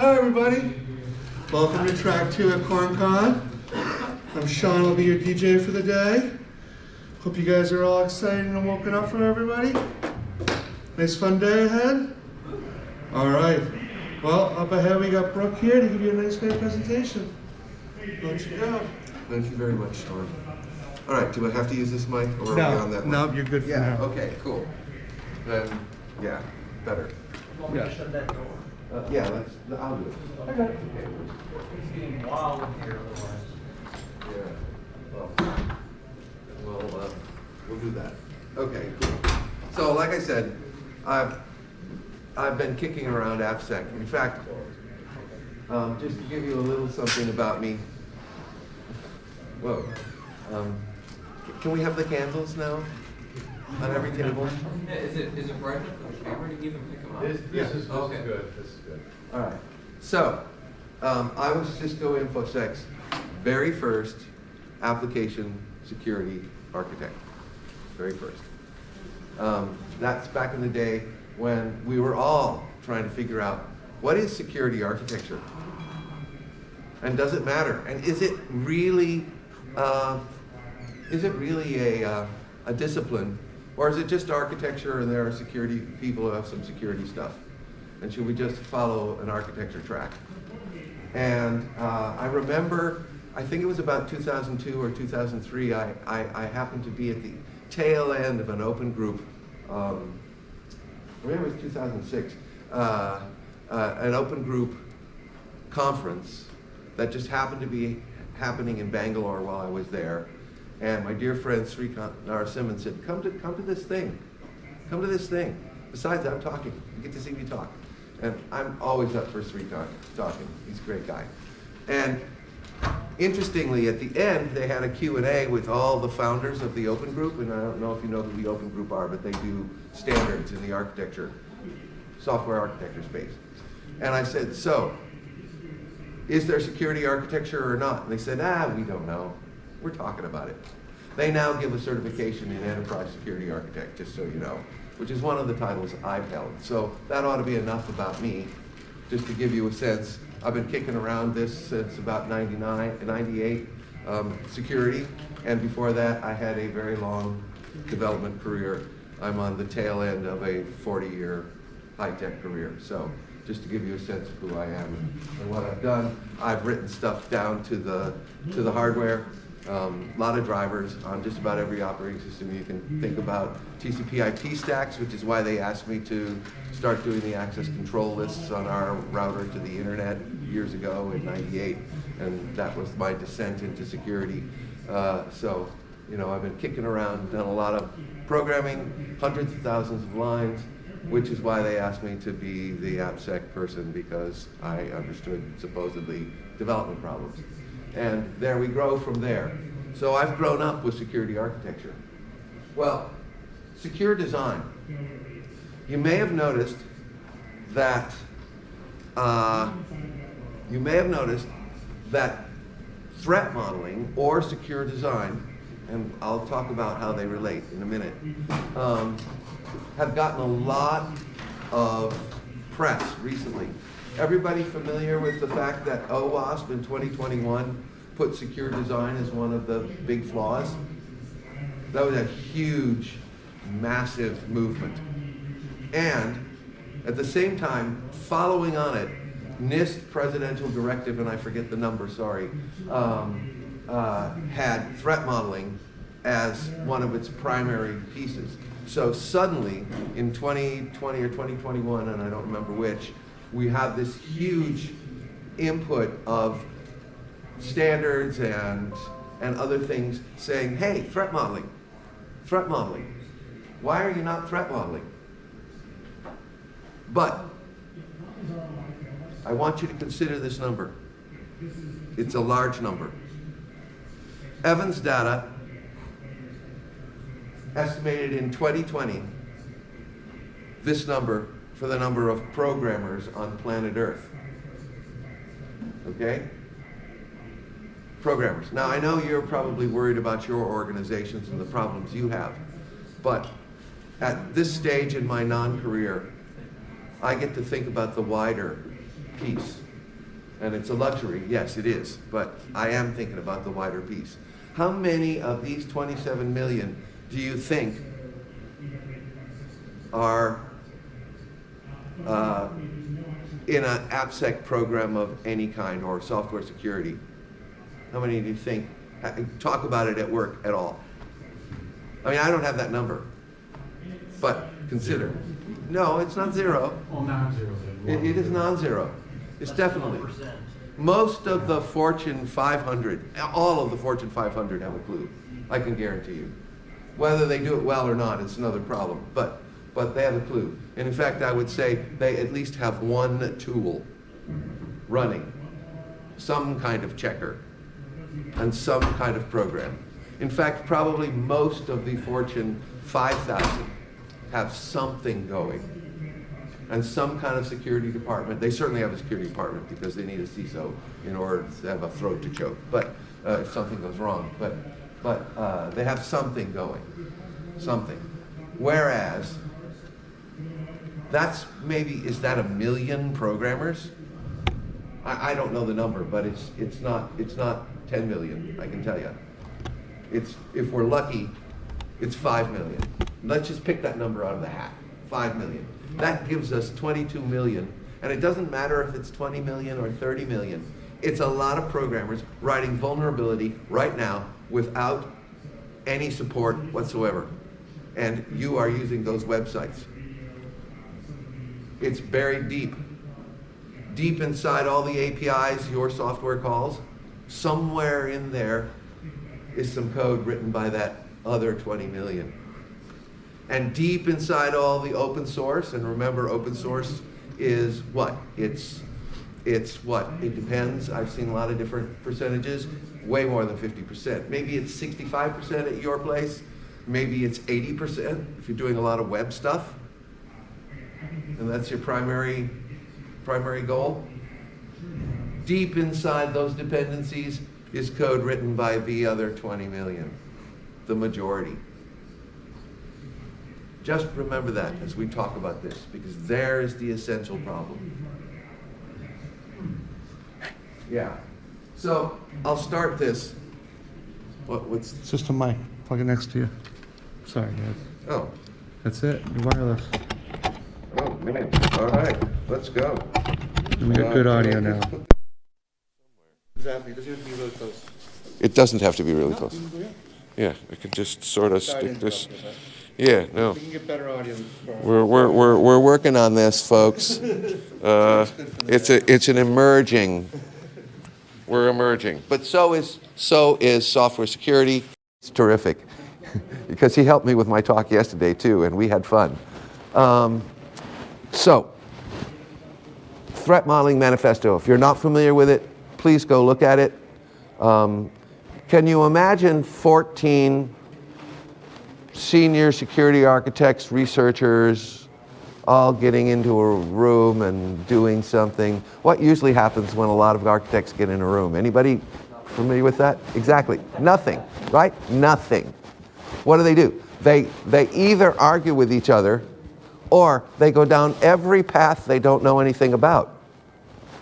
Hi everybody, welcome to track 2 at CornCon. I'm Sean, I'll be your DJ for the day. Hope you guys are all excited and woken up for everybody. Nice fun day ahead. All right, well up ahead we got Brook here to give you a nice great presentation. Let you go. Thank you very much, Sean. All right, do I have to use this mic or are we on that No, mic? you're good for Yeah, now. okay, cool. Then, yeah, better. Yeah. Yeah, I'll do it. I got it. Okay. It's getting wild in here otherwise. Yeah. Well, we'll do that. Okay, cool. So, like I said, I've been kicking around AppSec. In fact, just to give you a little something about me. Whoa. Can we have the candles now on every table? Yeah, is it bright enough for the camera to even pick them up? This is Okay. good. This is good. All right. So, I was Cisco InfoSec's very first application security architect. Very first. That's back in the day when we were all trying to figure out what is security architecture, and does it matter, and is it really a discipline, or is it just architecture and there are security people who have some security stuff? And should we just follow an architecture track? And I remember, I think it was about 2002 or 2003, I happened to be at the tail end of an open group, maybe it was 2006, an open group conference that just happened to be happening in Bangalore while I was there. And my dear friend Srikant Narasimhan said, come to this thing. Come to this thing. Besides, I'm talking. You get to see me talk. And I'm always up for Srikant talking. He's a great guy. And interestingly, at the end, they had a Q&A with all the founders of the Open Group. And I don't know if you know who the Open Group are, but they do standards in the architecture, software architecture space. And I said, so, is there security architecture or not? And they said, we don't know. We're talking about it. They now give a certification in Enterprise Security Architect, just so you know, which is one of the titles I've held. So that ought to be enough about me, just to give you a sense. I've been kicking around this since about 98, security, and before that I had a very long development career. I'm on the tail end of a 40-year high-tech career. So just to give you a sense of who I am and what I've done. I've written stuff down to the hardware. A lot of drivers on just about every operating system you can think about. TCP/IP stacks, which is why they asked me to start doing the access control lists on our router to the internet years ago in '98, and that was my descent into security. So, you know, I've been kicking around, done a lot of programming, hundreds of thousands of lines, which is why they asked me to be the AppSec person, because I understood supposedly development problems. And there we grow from there. So I've grown up with security architecture. Well, secure design. You may have noticed that threat modeling or secure design, and I'll talk about how they relate in a minute, have gotten a lot of press recently. Everybody familiar with the fact that OWASP in 2021 put secure design as one of the big flaws? That was a huge, massive movement. And at the same time, following on it, NIST presidential directive, and I forget the number, sorry, had threat modeling as one of its primary pieces. So suddenly, in 2020 or 2021, and I don't remember which, we have this huge input of standards and other things saying, hey, threat modeling. Why are you not threat modeling? But I want you to consider this number. It's a large number. Evans data estimated in 2020 this number for the number of programmers on planet Earth. Okay? Programmers. Now, I know you're probably worried about your organizations and the problems you have, but at this stage in my non-career, I get to think about the wider piece. And it's a luxury, yes, it is, but I am thinking about the wider piece. How many of these 27 million do you think are in an AppSec program of any kind or software security? How many do you think talk about it at work at all? I mean, I don't have that number, but consider. No, it's not zero. Well, non-zero. It is non-zero. It's definitely. Most of the Fortune 500, all of the Fortune 500 have a clue. I can guarantee you. Whether they do it well or not, it's another problem. But they have a clue. And in fact, I would say they at least have one tool running, some kind of checker, and some kind of program. In fact, probably most of the Fortune 5,000 have something going, and some kind of security department. They certainly have a security department because they need a CISO in order to have a throat to choke. But if something goes wrong, but they have something going, something. Whereas that's maybe, is that 1 million programmers? I don't know the number, but it's not 10 million. I can tell you. It's, if we're lucky, it's 5 million. Let's just pick that number out of the hat. 5 million. That gives us 22 million. And it doesn't matter if it's 20 million or 30 million. It's a lot of programmers writing vulnerability right now without any support whatsoever. And you are using those websites. It's buried deep. Deep inside all the APIs your software calls, somewhere in there is some code written by that other 20 million. And deep inside all the open source, and remember open source is what? It's what? It depends. I've seen a lot of different percentages, way more than 50%. Maybe it's 65% at your place. Maybe it's 80% if you're doing a lot of web stuff. And that's your primary goal. Deep inside those dependencies is code written by the other 20 million, the majority. Just remember that as we talk about this, because there is the essential problem. Yeah. So I'll start this. What's? System mic, plug it next to you. Sorry, guys. Oh. That's it, you're wireless. Oh man. All right. Let's go. We got good audio now. Exactly. It doesn't have to be really close. It doesn't have to be really close. Yeah, I could just sort of stick this. Yeah, no. We can get better audio. We're working on this, folks. It's an emerging. We're emerging, but so is software security. It's terrific because he helped me with my talk yesterday too, and we had fun. So, Threat Modeling Manifesto. If you're not familiar with it, please go look at it. Can you imagine 14 senior security architects, researchers, all getting into a room and doing something? What usually happens when a lot of architects get in a room? Anybody familiar with that? Exactly. Nothing, right? Nothing. What do? They either argue with each other or they go down every path they don't know anything about.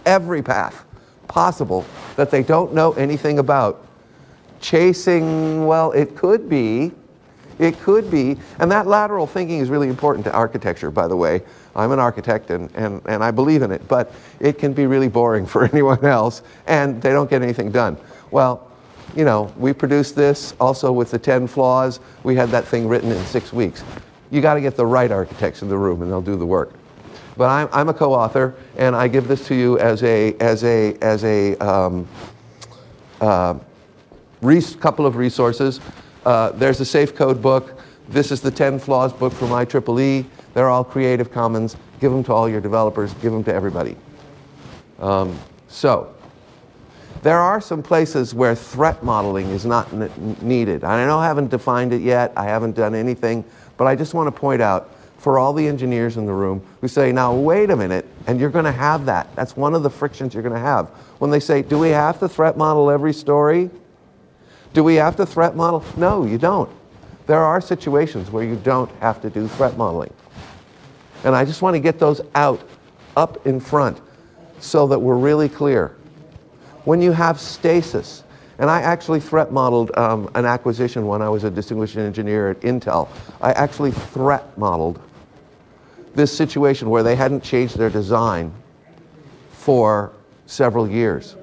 Every path possible that they don't know anything about. Chasing, well, it could be, and that lateral thinking is really important to architecture, by the way. I'm an architect and I believe in it, but it can be really boring for anyone else and they don't get anything done. Well, you know, we produced this also with the 10 flaws. We had that thing written in 6 weeks. You got to get the right architects in the room and they'll do the work. But I'm a co-author and I give this to you as a couple of resources. There's a safe code book. This is the 10 flaws book from IEEE. They're all Creative Commons. Give them to all your developers. Give them to everybody. So there are some places where threat modeling is not needed. I know I haven't defined it yet. I haven't done anything. But I just want to point out for all the engineers in the room who say, now wait a minute, and you're going to have that. That's one of the frictions you're going to have. When they say, do we have to threat model every story? Do we have to threat model? No, you don't. There are situations where you don't have to do threat modeling. And I just want to get those out, up in front, so that we're really clear. When you have stasis, and I actually threat modeled an acquisition when I was a distinguished engineer at Intel. I actually threat modeled this situation where they hadn't changed their design for several years.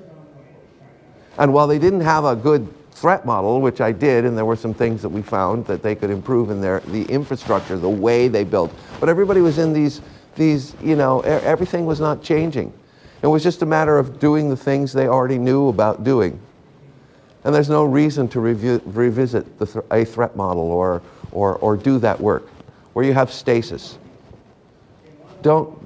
And while they didn't have a good threat model, which I did, and there were some things that we found that they could improve in the infrastructure, the way they built, but everybody was in these, everything was not changing. It was just a matter of doing the things they already knew about doing. And there's no reason to revisit a threat model or do that work where you have stasis. Don't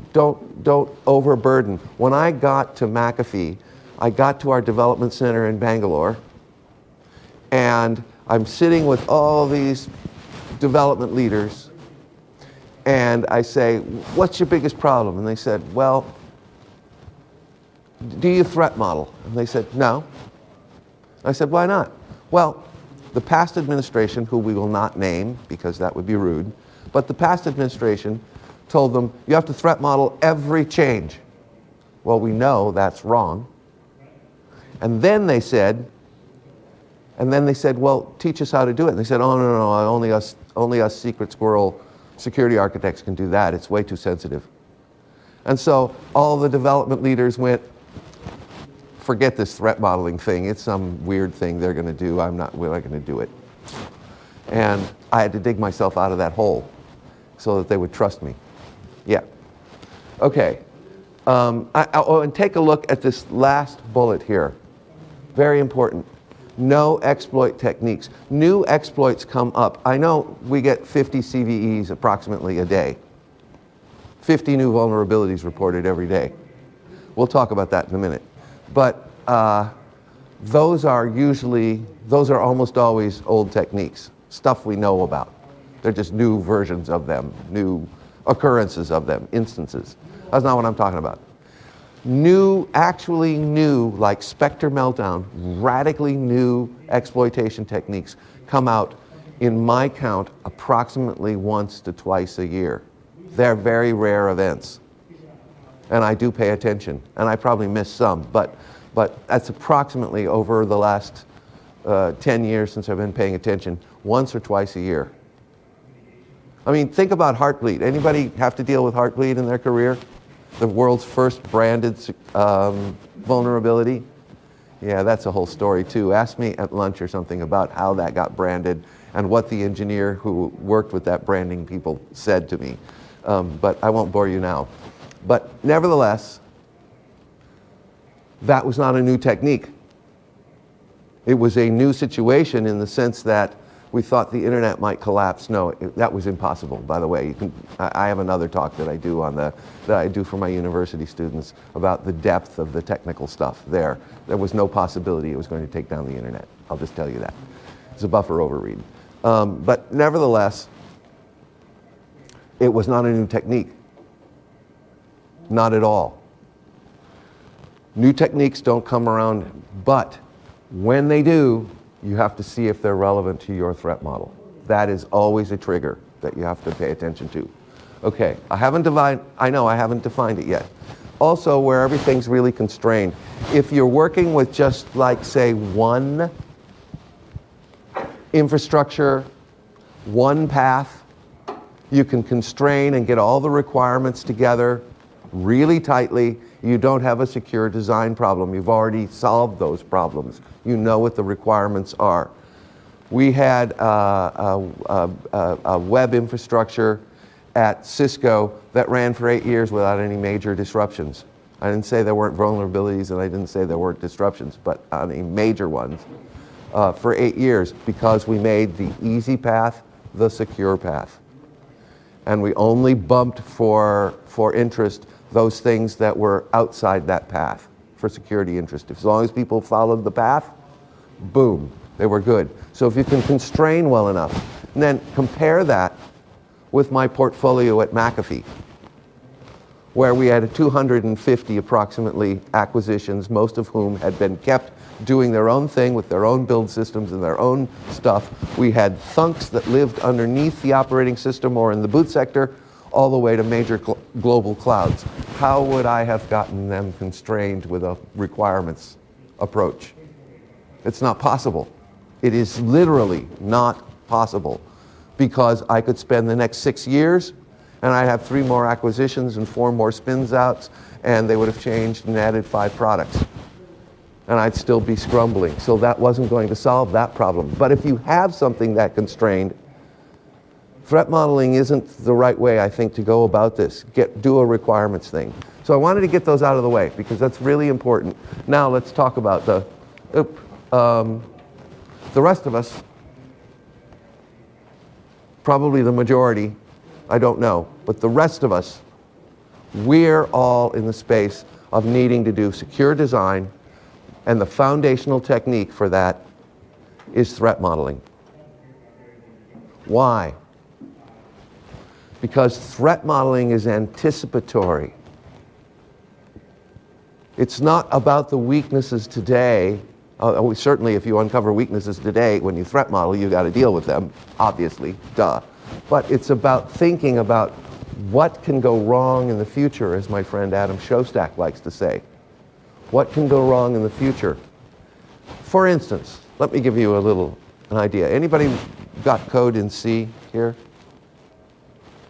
overburden. When I got to McAfee, I got to our development center in Bangalore, and I'm sitting with all these development leaders, and I say, what's your biggest problem? And they said, well, do you threat model? And they said, no. I said, why not? Well, the past administration, who we will not name because that would be rude, but the past administration told them, you have to threat model every change. Well, we know that's wrong. And then they said, well, teach us how to do it. And they said, oh, no, only us secret squirrel security architects can do that. It's way too sensitive. And so all the development leaders went, forget this threat modeling thing. It's some weird thing they're going to do. we're not going to do it. And I had to dig myself out of that hole so that they would trust me. Yeah. Okay. And take a look at this last bullet here. Very important. No exploit techniques. New exploits come up. I know we get 50 CVEs approximately a day. 50 new vulnerabilities reported every day. We'll talk about that in a minute. But those are almost always old techniques, stuff we know about. They're just new versions of them, new occurrences of them, instances. That's not what I'm talking about. Actually new, like Spectre Meltdown, radically new exploitation techniques come out, in my count, approximately once to twice a year. They're very rare events. And I do pay attention, and I probably miss some, but that's approximately over the last 10 years since I've been paying attention, once or twice a year. I mean, think about Heartbleed. Anybody have to deal with Heartbleed in their career? The world's first branded vulnerability? Yeah, that's a whole story too. Ask me at lunch or something about how that got branded and what the engineer who worked with that branding people said to me. But I won't bore you now. But nevertheless, that was not a new technique. It was a new situation in the sense that we thought the internet might collapse. No, that was impossible, by the way. I have another talk that I do that I do for my university students about the depth of the technical stuff there. There was no possibility it was going to take down the internet. I'll just tell you that. It's a buffer overread. But nevertheless, it was not a new technique. Not at all. New techniques don't come around, but when they do, you have to see if they're relevant to your threat model. That is always a trigger that you have to pay attention to. Okay, I haven't defined it yet. Also, where everything's really constrained. If you're working with just like, say, one infrastructure, one path, you can constrain and get all the requirements together really tightly. You don't have a secure design problem. You've already solved those problems. You know what the requirements are. We had a web infrastructure at Cisco that ran for 8 years without any major disruptions. I didn't say there weren't vulnerabilities and I didn't say there weren't disruptions, but any major ones for 8 years because we made the easy path the secure path. And we only bumped for interest those things that were outside that path for security interest. As long as people followed the path, boom, they were good. So if you can constrain well enough, and then compare that with my portfolio at McAfee, where we had 250 approximately acquisitions, most of whom had been kept doing their own thing with their own build systems and their own stuff. We had thunks that lived underneath the operating system or in the boot sector, all the way to major global clouds. How would I have gotten them constrained with requirements approach. It's not possible. It is literally not possible, because I could spend the next 6 years and I'd have 3 more acquisitions and 4 more spins outs, and they would have changed and added 5 products. And I'd still be scrambling. So that wasn't going to solve that problem. But if you have something that constrained, threat modeling isn't the right way, I think, to go about this. Do a requirements thing. So I wanted to get those out of the way because that's really important. Now let's talk about the rest of us. Probably the majority, I don't know, but the rest of us, we're all in the space of needing to do secure design, and the foundational technique for that is threat modeling. Why? Because threat modeling is anticipatory. It's not about the weaknesses today. Certainly, if you uncover weaknesses today, when you threat model, you got to deal with them, obviously, duh. But it's about thinking about what can go wrong in the future, as my friend Adam Shostak likes to say. What can go wrong in the future? For instance, let me give you an idea. Anybody got code in C here?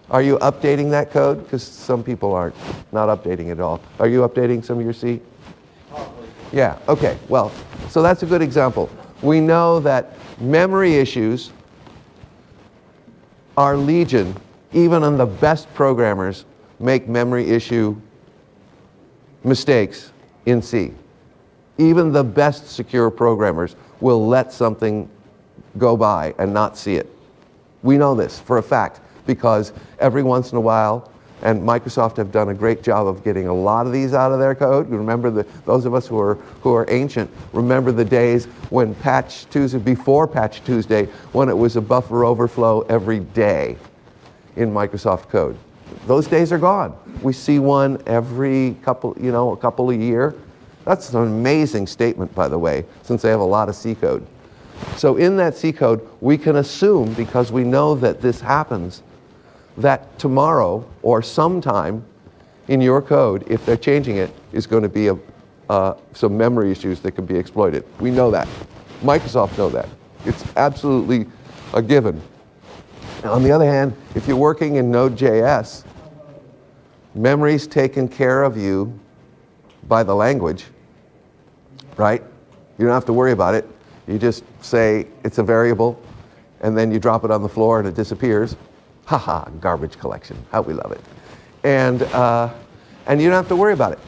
Are you updating that code? Because some people aren't not updating it at all. Are you updating some of your C? Probably. Yeah, okay, well, so that's a good example. We know that memory issues are legion. Even on the best programmers make memory issue mistakes in C. Even the best secure programmers will let something go by and not see it. We know this for a fact because every once in a while, and Microsoft have done a great job of getting a lot of these out of their code. Remember, those of us who are ancient, remember the days when before Patch Tuesday, when it was a buffer overflow every day in Microsoft code. Those days are gone. We see one every a couple a year. That's an amazing statement, by the way, since they have a lot of C code. So in that C code, we can assume, because we know that this happens, that tomorrow or sometime in your code, if they're changing it, is going to be some memory issues that can be exploited. We know that. Microsoft know that. It's absolutely a given. On the other hand, if you're working in Node.js, memory's taken care of you by the language, right? You don't have to worry about it. You just say it's a variable, and then you drop it on the floor and it disappears. Haha, garbage collection, how we love it. And you don't have to worry about it.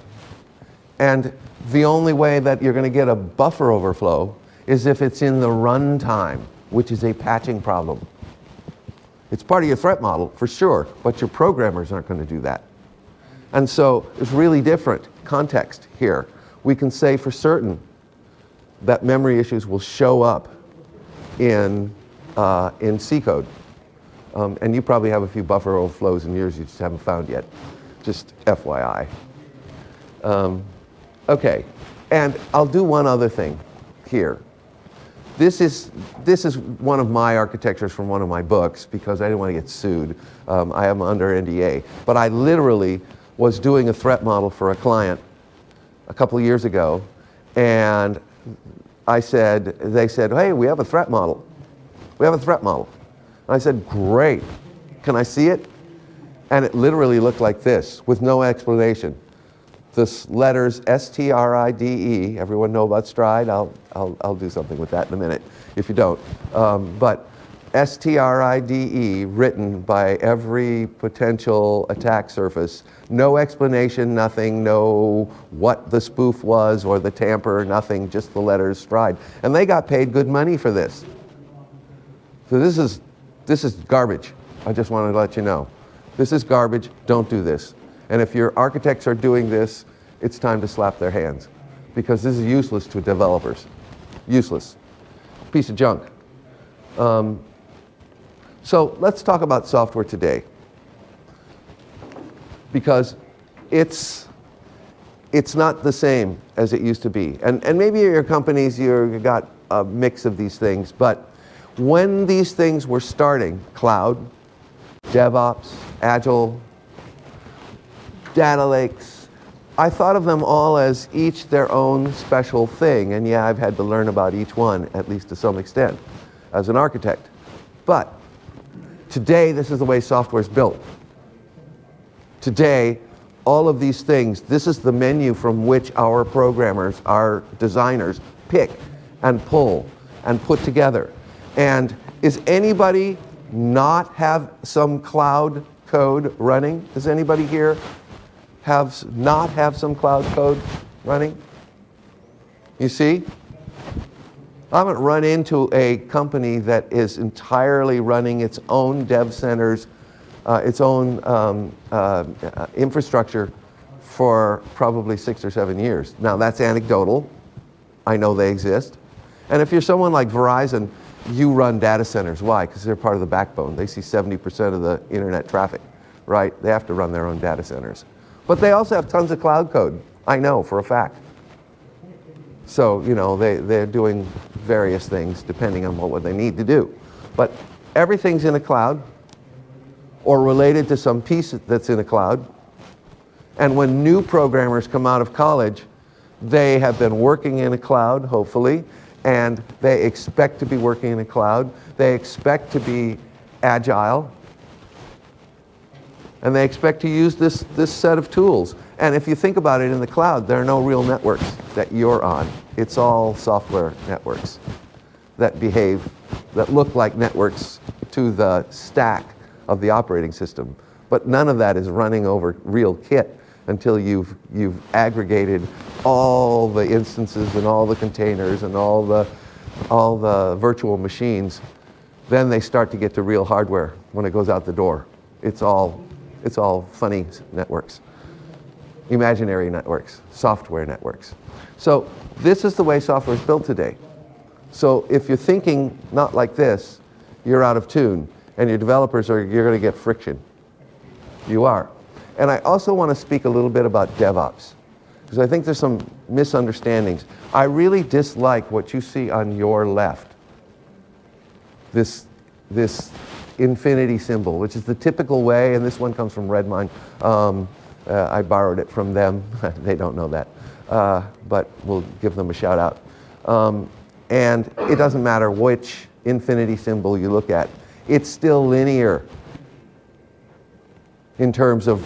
And the only way that you're going to get a buffer overflow is if it's in the runtime, which is a patching problem. It's part of your threat model, for sure, but your programmers aren't going to do that. And so it's really different context here. We can say for certain that memory issues will show up in C code. And you probably have a few buffer overflows in yours you just haven't found yet. Just FYI. Okay, and I'll do one other thing here. This is one of my architectures from one of my books because I didn't want to get sued. I am under NDA. But I literally was doing a threat model for a client a couple of years ago, and they said, hey, we have a threat model. We have a threat model. And I said, great. Can I see it? And it literally looked like this with no explanation. The letters STRIDE, everyone know about stride? I'll do something with that in a minute if you don't. But STRIDE written by every potential attack surface. No explanation, nothing, no what the spoof was or the tamper, nothing, just the letters stride. And they got paid good money for this. So this is garbage. I just wanted to let you know. This is garbage, don't do this. And if your architects are doing this, it's time to slap their hands because this is useless to developers. Useless. Piece of junk. So let's talk about software today because it's not the same as it used to be. And maybe your companies, you've got a mix of these things, but when these things were starting, cloud, DevOps, Agile, data lakes, I thought of them all as each their own special thing, and yeah, I've had to learn about each one, at least to some extent, as an architect. But today, this is the way software is built. Today, all of these things, this is the menu from which our programmers, our designers, pick and pull and put together. And is anybody not have some cloud code running? Does anybody here not have some cloud code running? You see? I haven't run into a company that is entirely running its own dev centers, its own infrastructure for probably 6 or 7 years. Now that's anecdotal. I know they exist. And if you're someone like Verizon, you run data centers. Why? Because they're part of the backbone. They see 70% of the internet traffic, right? They have to run their own data centers. But they also have tons of cloud code. I know for a fact. So, you know, they're doing various things depending on what they need to do. But everything's in a cloud or related to some piece that's in a cloud. And when new programmers come out of college, they have been working in a cloud, hopefully, and they expect to be working in a cloud. They expect to be agile. And they expect to use this set of tools. And if you think about it, in the cloud, there are no real networks that you're on. It's all software networks that behave, that look like networks to the stack of the operating system. But none of that is running over real kit until you've aggregated all the instances and all the containers and all the virtual machines. Then they start to get to real hardware when it goes out the door. It's all funny networks, imaginary networks, software networks. So this is the way software is built today. So if you're thinking not like this, you're out of tune, and your developers you're going to get friction. You are. And I also want to speak a little bit about DevOps, because I think there's some misunderstandings. I really dislike what you see on your left, this infinity symbol, which is the typical way, and this one comes from Redmine. I borrowed it from them. They don't know that, but we'll give them a shout out. And it doesn't matter which infinity symbol you look at. It's still linear in terms of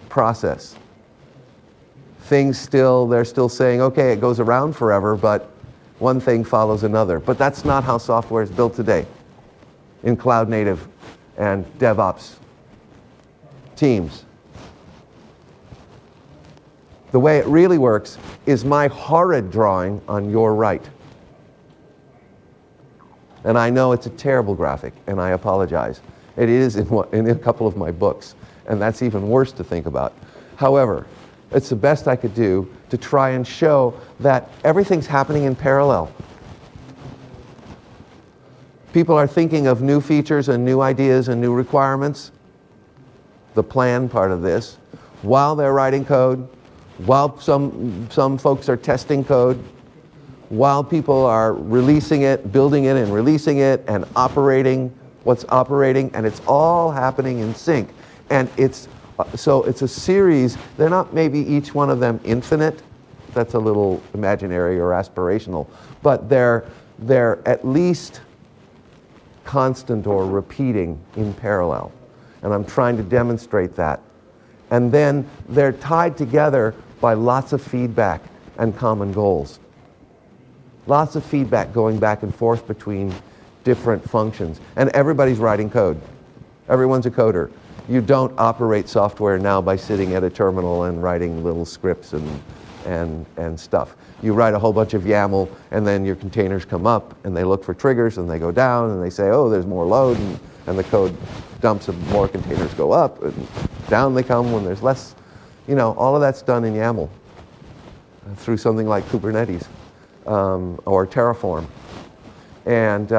process. They're still saying, okay, it goes around forever, but one thing follows another. But that's not how software is built today in cloud native and DevOps teams. The way it really works is my horrid drawing on your right. And I know it's a terrible graphic, and I apologize. It is in a couple of my books, and that's even worse to think about. However, it's the best I could do to try and show that everything's happening in parallel. People are thinking of new features and new ideas and new requirements, the plan part of this, while they're writing code, while some folks are testing code, while people are releasing it, building it and releasing it and operating what's operating, and it's all happening in sync. And so it's a series. They're not maybe each one of them infinite. That's a little imaginary or aspirational. But they're at least constant or repeating in parallel. And I'm trying to demonstrate that. And then they're tied together by lots of feedback and common goals. Lots of feedback going back and forth between different functions. And everybody's writing code. Everyone's a coder. You don't operate software now by sitting at a terminal and writing little scripts and stuff. You write a whole bunch of YAML, and then your containers come up, and they look for triggers, and they go down, and they say, oh, there's more load, and the code dumps, and more containers go up, and down they come when there's less. You know, all of that's done in YAML through something like Kubernetes or Terraform. And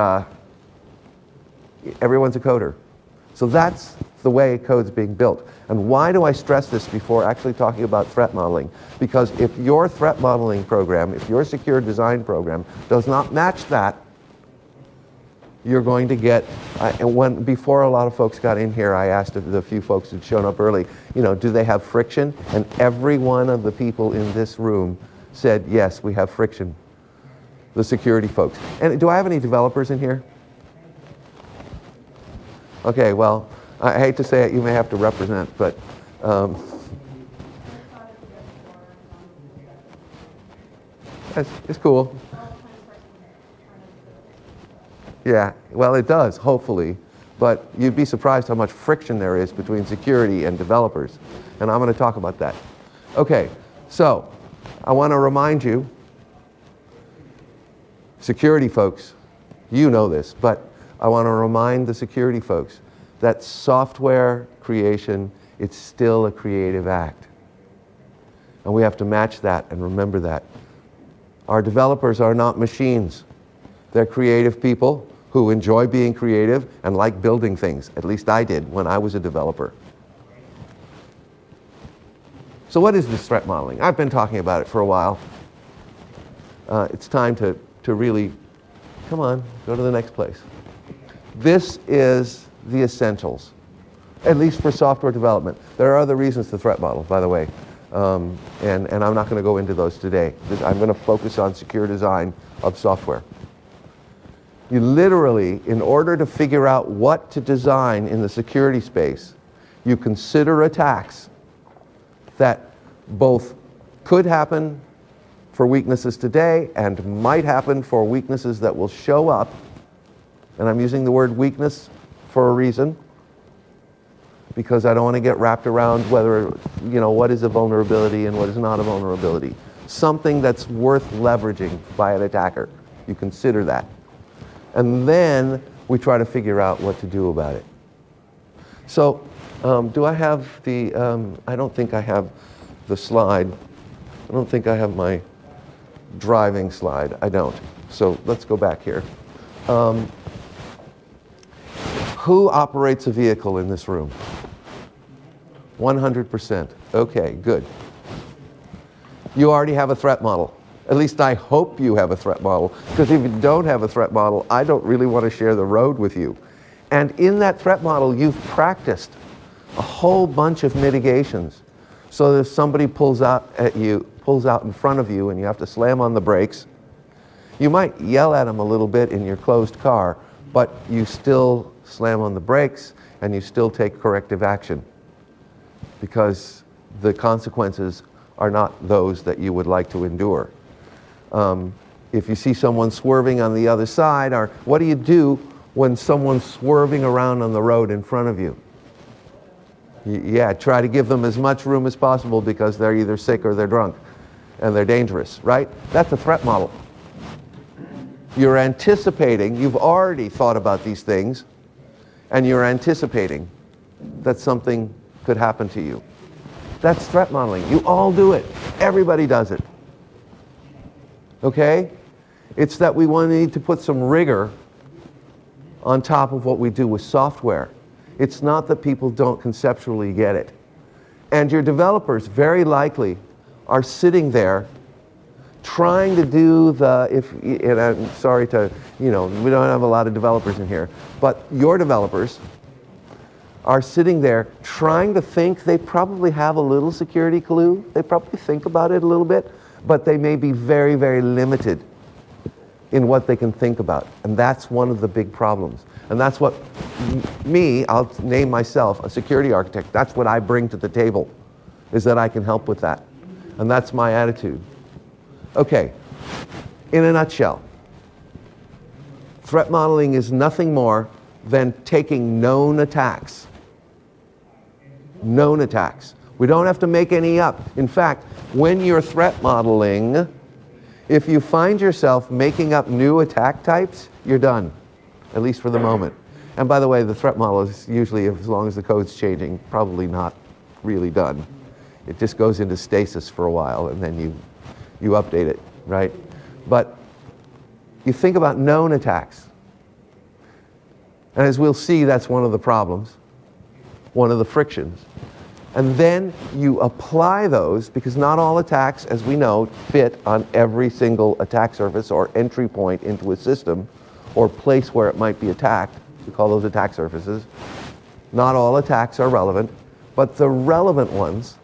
everyone's a coder. So that's the way code's being built. And why do I stress this before actually talking about threat modeling? Because if your threat modeling program, if your secure design program does not match that, you're going to get, before a lot of folks got in here, I asked the few folks who'd shown up early, do they have friction? And every one of the people in this room said, yes, we have friction. The security folks. And do I have any developers in here? Okay, well, I hate to say it, you may have to represent, but it's cool. Yeah, well, it does, hopefully, but you'd be surprised how much friction there is between security and developers, and I'm going to talk about that. Okay, so I want to remind you, security folks, you know this, but I want to remind the security folks that software creation, it's still a creative act. And we have to match that and remember that. Our developers are not machines. They're creative people who enjoy being creative and like building things. At least I did when I was a developer. So what is this threat modeling? I've been talking about it for a while. It's time to really, come on, go to the next place. This is the essentials, at least for software development. There are other reasons to threat model, by the way, and I'm not going to go into those today. I'm going to focus on secure design of software. You literally, in order to figure out what to design in the security space, you consider attacks that both could happen for weaknesses today and might happen for weaknesses that will show up. And I'm using the word weakness for a reason, because I don't want to get wrapped around whether, what is a vulnerability and what is not a vulnerability. Something that's worth leveraging by an attacker. You consider that. And then we try to figure out what to do about it. So, do I have the, I don't think I have the slide. I don't think I have my driving slide. I don't. So let's go back here. Who operates a vehicle in this room? 100%. Okay, good. You already have a threat model. At least I hope you have a threat model, because if you don't have a threat model, I don't really want to share the road with you. And in that threat model, you've practiced a whole bunch of mitigations. So if somebody pulls out in front of you and you have to slam on the brakes, you might yell at them a little bit in your closed car, but you still slam on the brakes and you still take corrective action, because the consequences are not those that you would like to endure. If you see someone swerving on the other side, or what do you do when someone's swerving around on the road in front of you? Yeah, try to give them as much room as possible, because they're either sick or they're drunk and they're dangerous, right? That's a threat model. You're anticipating, you've already thought about these things, and you're anticipating that something could happen to you. That's threat modeling. You all do it. Everybody does it. Okay? It's that we need to put some rigor on top of what we do with software. It's not that people don't conceptually get it. And your developers very likely are sitting there trying to do and I'm sorry to, we don't have a lot of developers in here, but your developers are sitting there trying to think. They probably have a little security clue. They probably think about it a little bit, but they may be very, very limited in what they can think about. And that's one of the big problems. And that's what I'll name myself a security architect. That's what I bring to the table, is that I can help with that. And that's my attitude. Okay, in a nutshell, threat modeling is nothing more than taking known attacks. Known attacks. We don't have to make any up. In fact, when you're threat modeling, if you find yourself making up new attack types, you're done, at least for the moment. And by the way, the threat model is usually, as long as the code's changing, probably not really done. It just goes into stasis for a while, and then you update it, right? But you think about known attacks. And as we'll see, that's one of the problems, one of the frictions. And then you apply those, because not all attacks, as we know, fit on every single attack surface or entry point into a system. or place where it might be attacked. We call those attack surfaces. Not all attacks are relevant, but the relevant ones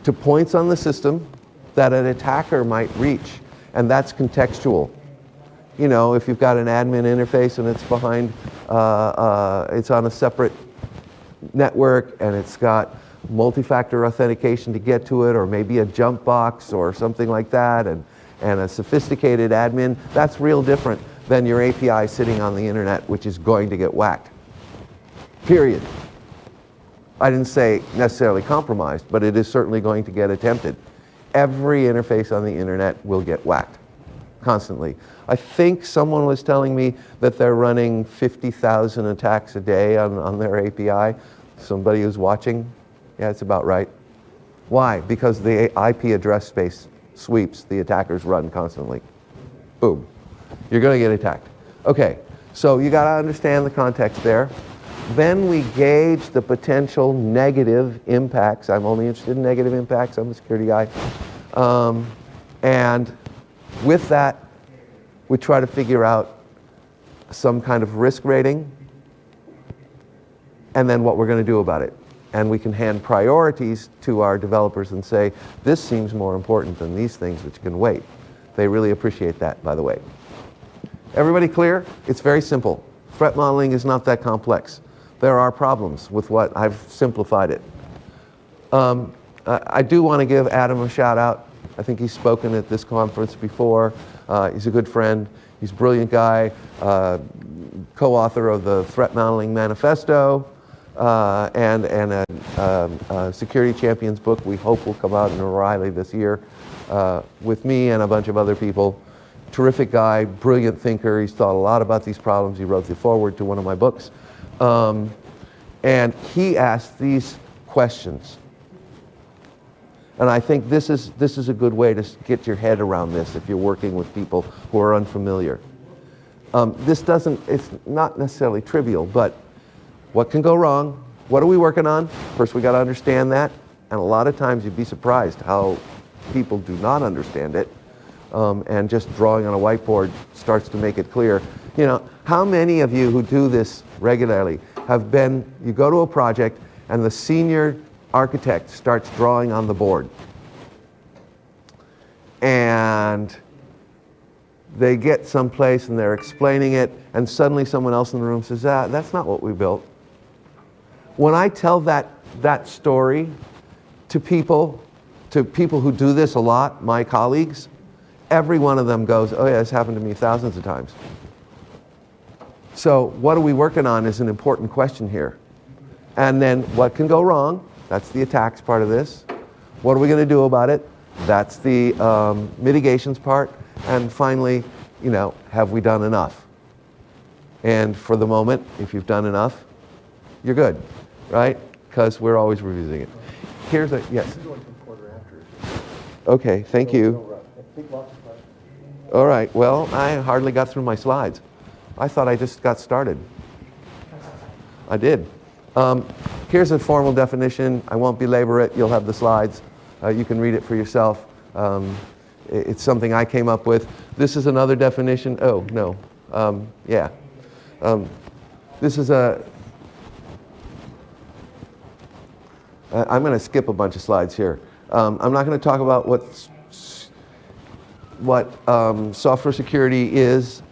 to points on the system that an attacker might reach, and that's contextual. You know, if you've got an admin interface and it's behind, it's on a separate network and it's got multi-factor authentication to get to it, or maybe a jump box or something like that, and a sophisticated admin, that's real different than your API sitting on the internet, which is going to get whacked. Period. I didn't say necessarily compromised, but it is certainly going to get attempted. Every interface on the internet will get whacked constantly. I think someone was telling me that they're running 50,000 attacks a day on their API. Somebody who's watching, yeah, it's about right. Why? Because the IP address space sweeps the attackers run constantly. Boom. You're going to get attacked. Okay, so you got to understand the context there. Then we gauge the potential negative impacts. I'm only interested in negative impacts. I'm a security guy. And with that, we try to figure out some kind of risk rating and then what we're going to do about it. And we can hand priorities to our developers and say, this seems more important than these things which can wait. They really appreciate that, by the way. Everybody clear? It's very simple. Threat modeling is not that complex. There are problems with what I've simplified it. I do want to give Adam a shout out. I think he's spoken at this conference before. He's a good friend. He's a brilliant guy, co-author of the Threat Modeling Manifesto, and a Security Champions book we hope will come out in O'Reilly this year with me and a bunch of other people. Terrific guy, brilliant thinker. He's thought a lot about these problems. He wrote the foreword to one of my books. And he asked these questions. And I think this is a good way to get your head around this if you're working with people who are unfamiliar. It's not necessarily trivial, but what can go wrong? What are we working on? First, we got to understand that. And a lot of times you'd be surprised how people do not understand it. And just drawing on a whiteboard starts to make it clear. You know, how many of you who do this regularly you go to a project and the senior architect starts drawing on the board. And they get someplace and they're explaining it, and suddenly someone else in the room says, that's not what we built. When I tell that story to people who do this a lot, my colleagues, every one of them goes, oh yeah, this happened to me thousands of times. So what are we working on is an important question here. And then what can go wrong? That's the attacks part of this. What are we going to do about it? That's the mitigations part. And finally, you know, have we done enough? And for the moment, if you've done enough, you're good, right? Because we're always revising it. Here's a, yes. Okay, thank you. All right, well, I hardly got through my slides. I thought I just got started. I did. Here's a formal definition. I won't belabor it. You'll have the slides. You can read it for yourself. It's something I came up with. This is another definition. Oh, no. Yeah. This is a... I'm going to skip a bunch of slides here. I'm not going to talk about what software security is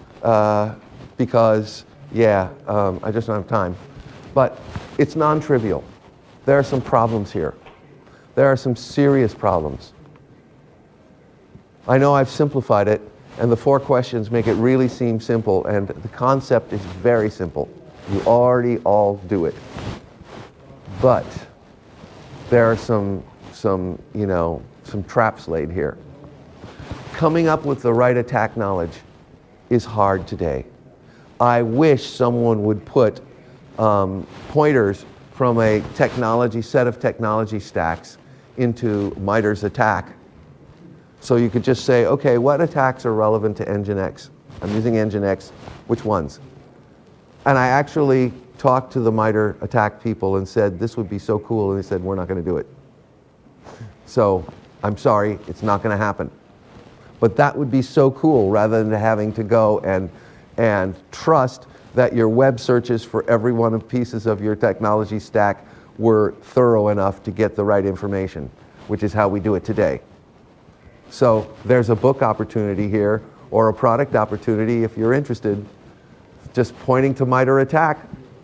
because, yeah, I just don't have time. But it's non-trivial. There are some problems here. There are some serious problems. I know I've simplified it, and the 4 questions make it really seem simple, and the concept is very simple. You already all do it. But there are some traps laid here. Coming up with the right attack knowledge is hard today. I wish someone would put pointers from a set of technology stacks into MITRE's attack. So you could just say, okay, what attacks are relevant to Nginx? I'm using Nginx, which ones? And I actually talked to the MITRE attack people and said, this would be so cool, and they said, we're not going to do it. So I'm sorry, it's not going to happen. But that would be so cool rather than having to go and trust that your web searches for every one of pieces of your technology stack were thorough enough to get the right information, which is how we do it today. So there's a book opportunity here, or a product opportunity if you're interested, just pointing to MITRE ATT&CK,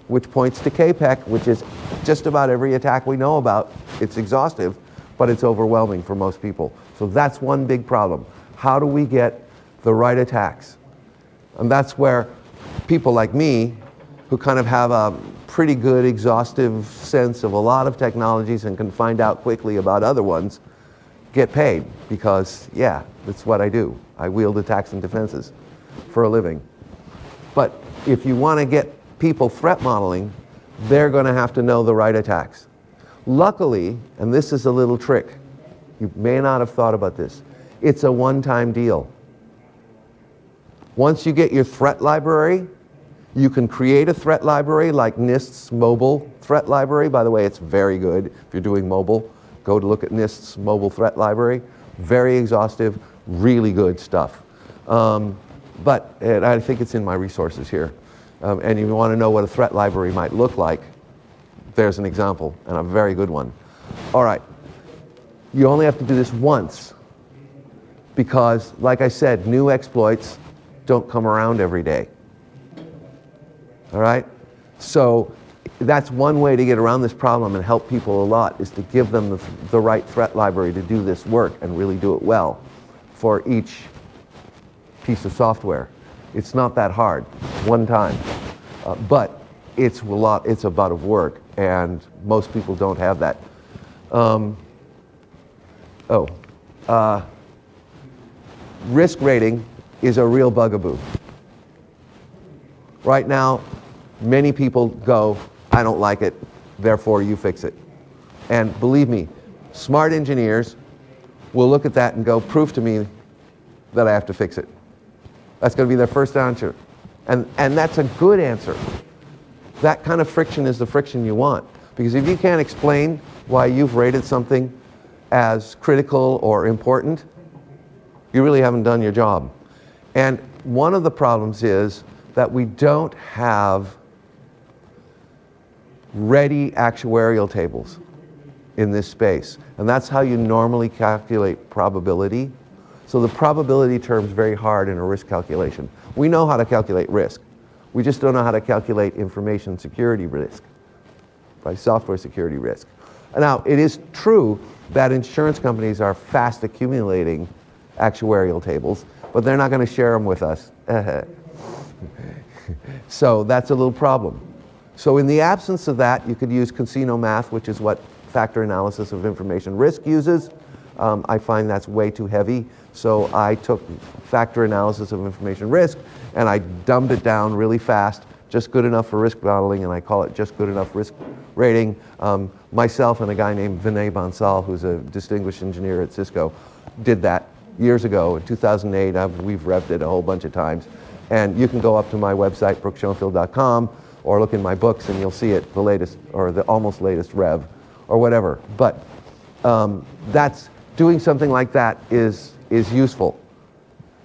which points to KPEC, which is just about every attack we know about. It's exhaustive, but it's overwhelming for most people. So that's one big problem. How do we get the right attacks? And that's where people like me, who kind of have a pretty good exhaustive sense of a lot of technologies and can find out quickly about other ones, get paid, because yeah, that's what I do. I wield attacks and defenses for a living. But if you want to get people threat modeling, they're going to have to know the right attacks. Luckily, and this is a little trick, you may not have thought about this, it's a one-time deal. Once you get your threat library, you can create a threat library like NIST's mobile threat library. By the way, it's very good if you're doing mobile. Go to look at NIST's mobile threat library. Very exhaustive, really good stuff. But I think it's in my resources here. And if you want to know what a threat library might look like, there's an example, and a very good one. All right, you only have to do this once, because, like I said, new exploits don't come around every day. All right? So that's one way to get around this problem and help people a lot, is to give them the right threat library to do this work and really do it well for each piece of software. It's not that hard, one time. But it's a lot of work, and most people don't have that. Risk rating is a real bugaboo. Right now, many people go, I don't like it, therefore you fix it. And believe me, smart engineers will look at that and go, prove to me that I have to fix it. That's going to be their first answer. And that's a good answer. That kind of friction is the friction you want. Because if you can't explain why you've rated something as critical or important, you really haven't done your job. And one of the problems is that we don't have ready actuarial tables in this space. And that's how you normally calculate probability. So the probability term is very hard in a risk calculation. We know how to calculate risk. We just don't know how to calculate information security risk, right? Software security risk. Now, it is true that insurance companies are fast accumulating actuarial tables, but they're not going to share them with us. So that's a little problem. So in the absence of that, you could use casino math, which is what factor analysis of information risk uses. I find that's way too heavy. So I took factor analysis of information risk and I dumbed it down really fast, just good enough for risk modeling, and I call it just good enough risk rating. Myself and a guy named Vinay Bansal, who's a distinguished engineer at Cisco, did that years ago. In 2008, we've revved it a whole bunch of times. And you can go up to my website, brookschoenfield.com, or look in my books and you'll see it, the latest, or the almost latest rev, or whatever. But that's, doing something like that is useful.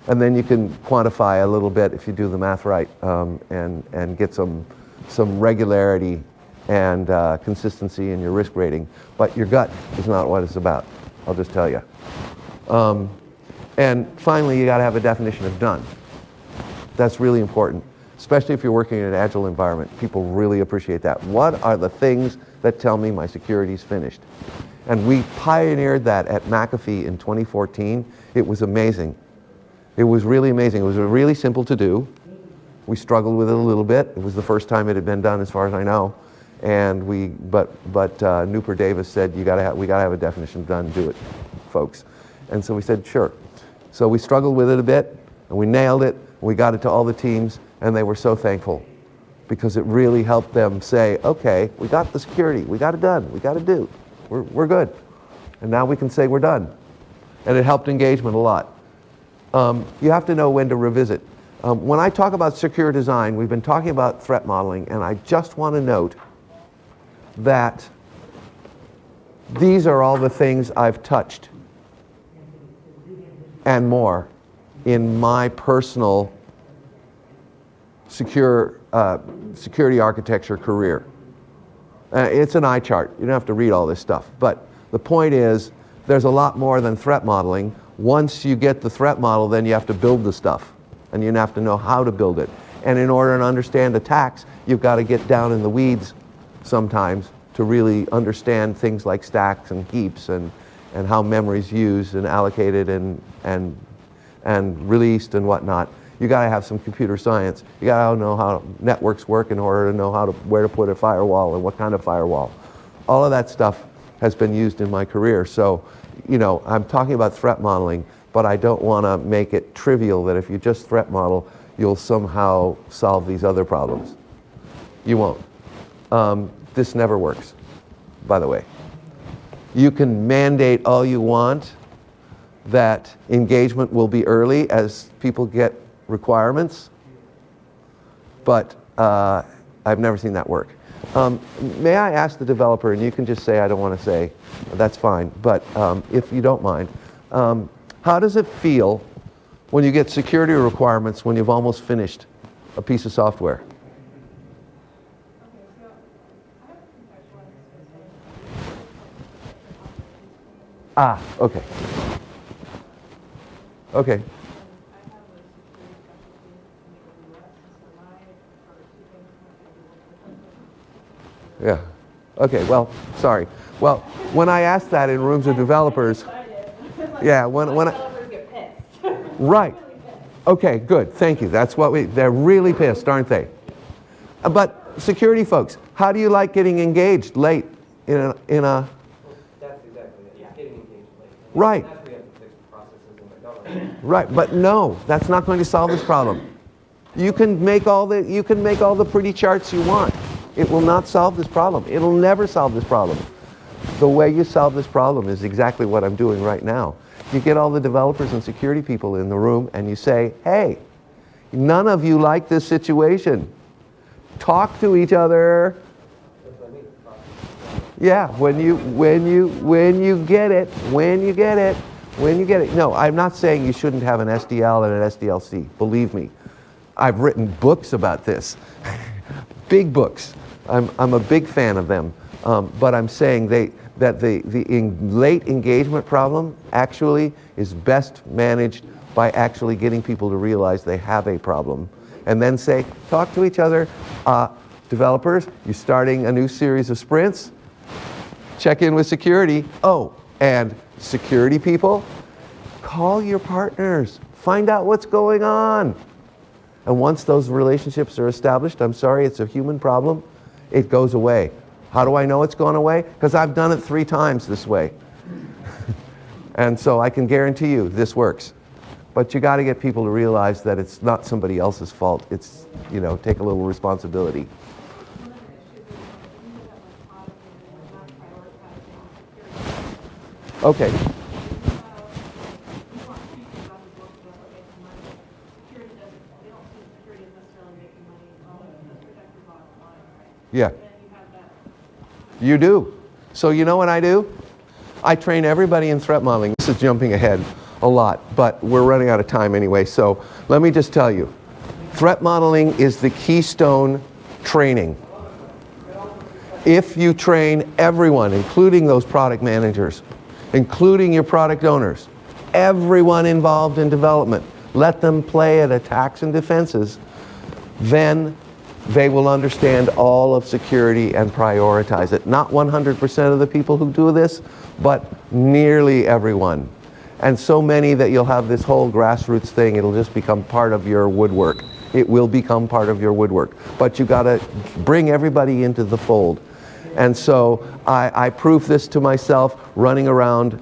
And then you can quantify a little bit if you do the math right, and get some regularity and consistency in your risk rating. But your gut is not what it's about, I'll just tell you. And finally, you got to have a definition of done. That's really important, especially if you're working in an agile environment. People really appreciate that. What are the things that tell me my security's finished? And we pioneered that at McAfee in 2014. It was amazing. It was really amazing. It was really simple to do. We struggled with it a little bit. It was the first time it had been done, as far as I know. And but Newport Davis said, we gotta have a definition of done. Do it, folks. And so we said, sure. So we struggled with it a bit, and we nailed it. We got it to all the teams, and they were so thankful, because it really helped them say, okay, we got the security, we got it done, we got it do. We're good. And now we can say we're done. And it helped engagement a lot. You have to know when to revisit. When I talk about secure design, we've been talking about threat modeling, and I just want to note that these are all the things I've touched and more in my personal security architecture career. It's an eye chart. You don't have to read all this stuff. But the point is, there's a lot more than threat modeling. Once you get the threat model, then you have to build the stuff. And you have to know how to build it. And in order to understand attacks, you've got to get down in the weeds sometimes to really understand things like stacks and heaps and how memory's used and allocated and released and whatnot. You got to have some computer science. You got to know how networks work in order to know where to put a firewall and what kind of firewall. All of that stuff has been used in my career. So, you know, I'm talking about threat modeling, but I don't want to make it trivial that if you just threat model, you'll somehow solve these other problems. You won't. This never works, by the way. You can mandate all you want that engagement will be early as people get requirements, but I've never seen that work. May I ask the developer, and you can just say I don't want to say, that's fine, but if you don't mind, how does it feel when you get security requirements when you've almost finished a piece of software? Ah, okay. Okay. Yeah. Okay, well, sorry. Well, when I asked that in rooms of developers, yeah, when developers get pissed. right. Okay, good. Thank you. That's what they're really pissed, aren't they? But security folks, how do you like getting engaged late in a That's exactly it. It's getting engaged late. Right. That's where you have to fix processes in the government. Right, but no, that's not going to solve this problem. You can make all the pretty charts you want. It will not solve this problem. It'll never solve this problem. The way you solve this problem is exactly what I'm doing right now. You get all the developers and security people in the room and you say, hey, none of you like this situation. Talk to each other. Yeah, when you get it. No, I'm not saying you shouldn't have an SDL and an SDLC. Believe me, I've written books about this, big books. I'm a big fan of them, but I'm saying that the late engagement problem actually is best managed by actually getting people to realize they have a problem, and then say, talk to each other. Developers, you're starting a new series of sprints. Check in with security. Oh, and security people, call your partners. Find out what's going on. And once those relationships are established, I'm sorry, it's a human problem, it goes away. How do I know it's gone away? Because I've done it 3 times this way. And so I can guarantee you this works. But you got to get people to realize that it's not somebody else's fault. It's, you know, take a little responsibility. Okay. Yeah. You do. So you know what I do? I train everybody in threat modeling. This is jumping ahead a lot, but we're running out of time anyway. So let me just tell you, threat modeling is the keystone training. If you train everyone, including those product managers, including your product owners, everyone involved in development, let them play at attacks and defenses, then they will understand all of security and prioritize it. Not 100% of the people who do this, but nearly everyone. And so many that you'll have this whole grassroots thing, it'll just become part of your woodwork. It will become part of your woodwork. But you gotta bring everybody into the fold. And so I prove this to myself running around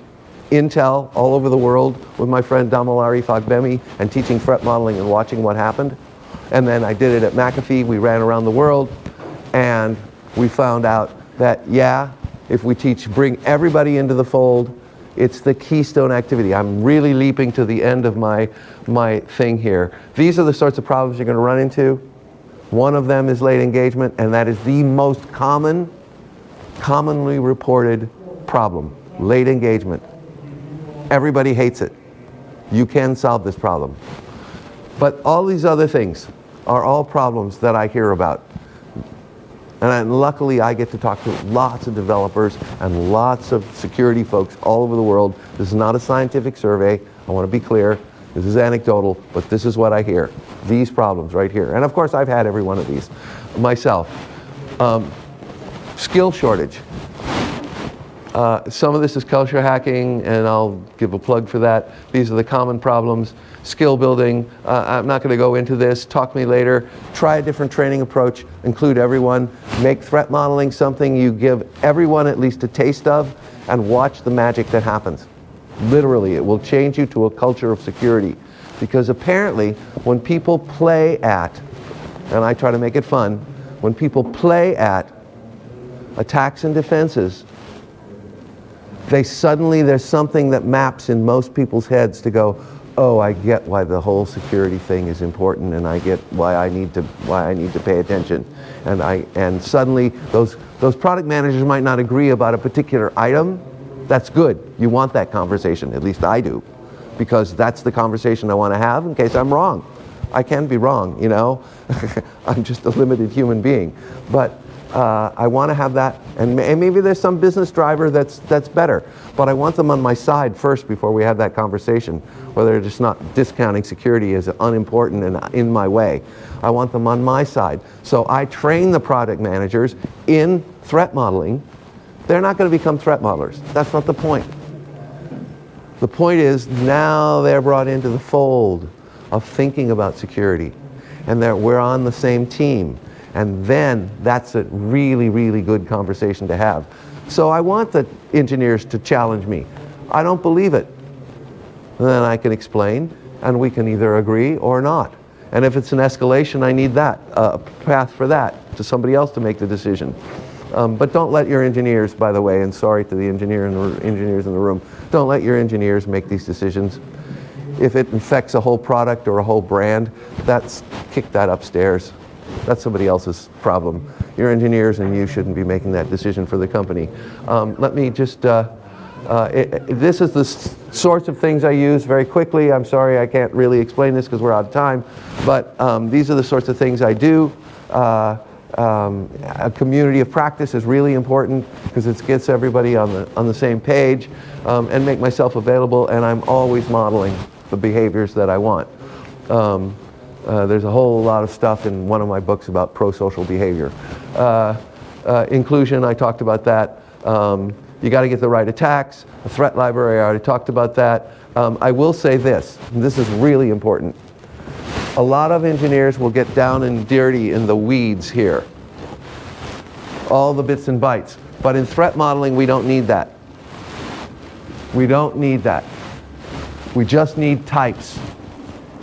Intel all over the world with my friend Damalari Fagbemi and teaching threat modeling and watching what happened. And then I did it at McAfee. We ran around the world and we found out that, yeah, if we bring everybody into the fold, it's the keystone activity. I'm really leaping to the end of my thing here. These are the sorts of problems you're going to run into. One of them is late engagement, and that is the most commonly reported problem, late engagement. Everybody hates it. You can solve this problem. But all these other things are all problems that I hear about. And luckily, I get to talk to lots of developers and lots of security folks all over the world. This is not a scientific survey. I want to be clear. This is anecdotal, but this is what I hear. These problems right here. And of course, I've had every one of these myself. Skill shortage. Some of this is culture hacking, and I'll give a plug for that. These are the common problems. Skill building, I'm not going to go into this. Talk to me later. Try a different training approach. Include everyone. Make threat modeling something you give everyone at least a taste of, and watch the magic that happens. Literally, it will change you to a culture of security. Because apparently, when people play at, and I try to make it fun, when people play at attacks and defenses, there's something that maps in most people's heads to go, oh, I get why the whole security thing is important, and I get why I need to pay attention. And suddenly those product managers might not agree about a particular item. That's good. You want that conversation, at least I do, because that's the conversation I want to have in case I'm wrong. I can be wrong, you know. I'm just a limited human being. But I want to have that, and maybe there's some business driver that's better, but I want them on my side first before we have that conversation, where they're just not discounting security as unimportant and in my way. I want them on my side. So I train the product managers in threat modeling. They're not going to become threat modelers. That's not the point. The point is now they're brought into the fold of thinking about security, and we're on the same team. And then that's a really, really good conversation to have. So I want the engineers to challenge me. I don't believe it. And then I can explain, and we can either agree or not. And if it's an escalation, I need that, a path for that, to somebody else to make the decision. But don't let your engineers, by the way, and sorry to the engineers in the room, don't let your engineers make these decisions. If it infects a whole product or a whole brand, kick that upstairs. That's somebody else's problem. Your engineers and you shouldn't be making that decision for the company. Let me just, this is the sorts of things I use very quickly. I'm sorry I can't really explain this because we're out of time, but these are the sorts of things I do. A community of practice is really important because it gets everybody on the same page, and make myself available, and I'm always modeling the behaviors that I want. There's a whole lot of stuff in one of my books about pro-social behavior. Inclusion, I talked about that. You got to get the right attacks. A threat library, I already talked about that. I will say this, and this is really important. A lot of engineers will get down and dirty in the weeds here. All the bits and bytes. But in threat modeling, we don't need that. We don't need that. We just need types.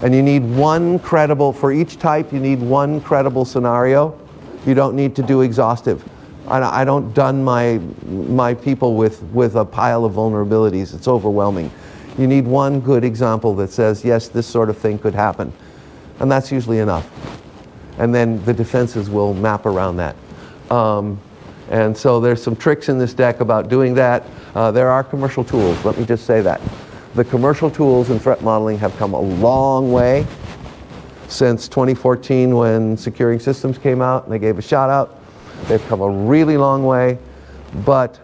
And you need one credible, for each type, you need one credible scenario. You don't need to do exhaustive. I don't dun my people with a pile of vulnerabilities. It's overwhelming. You need one good example that says, yes, this sort of thing could happen. And that's usually enough. And then the defenses will map around that. And so there's some tricks in this deck about doing that. There are commercial tools, let me just say that. The commercial tools in threat modeling have come a long way since 2014 when Securing Systems came out and they gave a shout out. They've come a really long way, but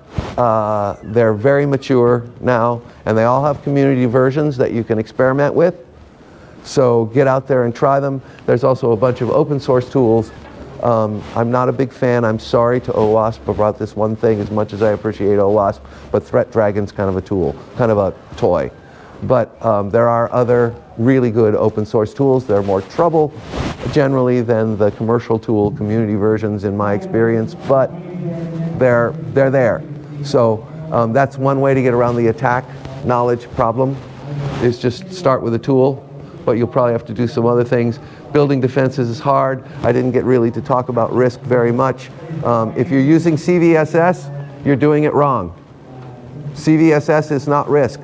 they're very mature now, and they all have community versions that you can experiment with. So get out there and try them. There's also a bunch of open source tools. I'm not a big fan, I'm sorry to OWASP about this one thing as much as I appreciate OWASP, but Threat Dragon's kind of a tool, kind of a toy. But there are other really good open source tools. They're more trouble generally than the commercial tool community versions in my experience, but they're there. So that's one way to get around the attack knowledge problem, is just start with a tool, but you'll probably have to do some other things. Building defenses is hard. I didn't get really to talk about risk very much. If you're using CVSS, you're doing it wrong. CVSS is not risk.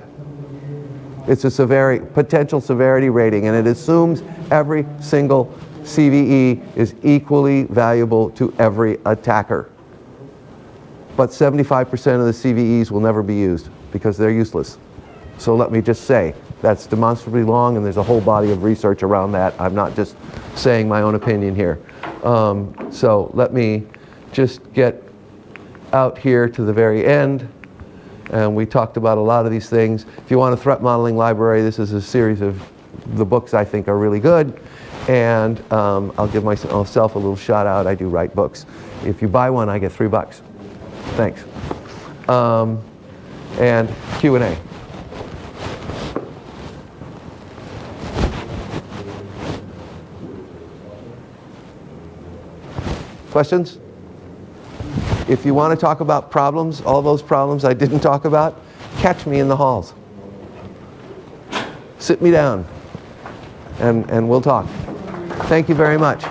It's a potential severity rating, and it assumes every single CVE is equally valuable to every attacker. But 75% of the CVEs will never be used because they're useless. So let me just say, that's demonstrably long, and there's a whole body of research around that. I'm not just saying my own opinion here. So let me just get out here to the very end. And we talked about a lot of these things. If you want a threat modeling library, this is a series of the books I think are really good. And I'll give myself a little shout out. I do write books. If you buy one, I get $3. Thanks. And Q&A. Questions? If you want to talk about problems, all those problems I didn't talk about, catch me in the halls. Sit me down, and we'll talk. Thank you very much.